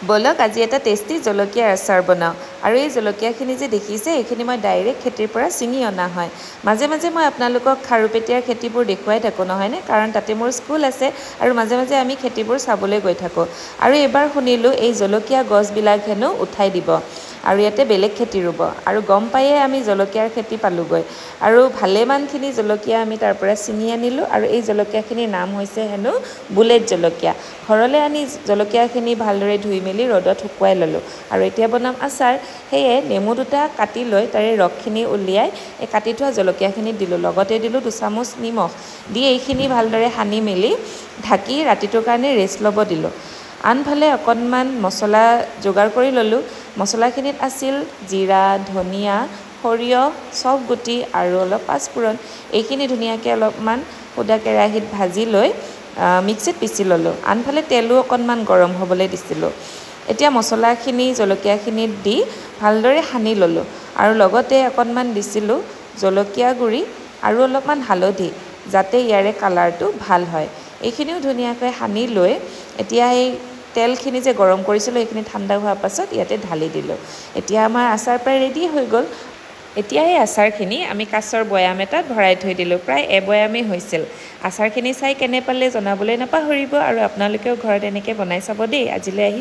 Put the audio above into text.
বলক আজি এটা টেষ্টি জলকীয়াৰ আচাৰ বনাওঁ আৰু এই জলকীয়াখিনি যে দেখিছে এইখিনি মই ডাইৰেক্ট খেতিৰ পৰা ছিঙি অনা হয় মাজে মাজে মই আপোনালোকক খাৰুপেটীয়াৰ খেতিবোৰ দেখুৱাই থাকোঁ নহয়নে কাৰণ তাতে মোৰ স্কুল আছে আৰু মাজে মাজে আমি খেতিবোৰ চাবলৈ গৈ থাকোঁ আৰু এবাৰ শুনিলোঁ এই জলকীয়া গছবিলাক হেনো উঠাই দিব আৰু ইয়াতে বেলেগ খেতি ৰুব আৰু গম পায়ে আমি জলকীয়াৰ খেতি পালোগৈ আৰু ভালেমানখিনি জলকীয়া আমি তাৰ পৰা ছিঙি আনিলোঁ আৰু এই জলকীয়াখিনিৰ নাম হৈছে হেনো বুলেট জলকীয়া ঘৰলৈ আনি জলকীয়াখিনি ভালদৰে ধুই মেলি ৰ'দত শুকুৱাই ল'লোঁ আৰু এতিয়া বনাম আচাৰ সেয়ে নেমু দুটা কাটি লৈ তাৰে ৰসখিনি উলিয়াই এই কাটি থোৱা জলকীয়াখিনি দিলোঁ লগতে দিলোঁ 2 চামুচ নিমখ দি এইখিনি ভালদৰে সানি মেলি ঢাকি ৰাতিটোৰ কাৰণে ৰেষ্ট ল'ব দিলোঁ আনফালে অকণমান মছলা যোগাৰ কৰি ল'লোঁ মছলাখিনিত আছিল জিৰা ধনিয়া সৰিয়হ চব গুটি আৰু অলপ পাঁচফোৰণ এইখিনি ধুনীয়াকৈ অলপমান সুদা কেৰাহীত ভাজি লৈ মিক্সিত পিচি ল'লোঁ আনফালে তেলো অকণমান গৰম হ'বলৈ দিছিলোঁ এতিয়া মছলাখিনি জলকীয়াখিনিত দি ভালদৰে সানি ল'লোঁ আৰু লগতে অকণমান দিছিলোঁ জলকীয়া গুড়ি আৰু অলপমান হালধি যাতে ইয়াৰে কালাৰটো ভাল হয় এইখিনিও ধুনীয়াকৈ সানি লৈ এতিয়া এই তেলখিনি যে গৰম কৰিছিলোঁ এইখিনি ঠাণ্ডা হোৱাৰ পাছত ইয়াতে ঢালি দিলোঁ এতিয়া আমাৰ আচাৰ প্ৰায় ৰেডি হৈ গ'ল এতিয়া এই আচাৰখিনি আমি কাঁচৰ বয়াম এটাত ভৰাই থৈ দিলোঁ প্ৰায় এবয়ামেই হৈছিল আচাৰখিনি চাই কেনে পালে জনাবলৈ নাপাহৰিব আৰু আপোনালোকেও ঘৰত এনেকৈ বনাই চাব দেই আজিলৈ আহি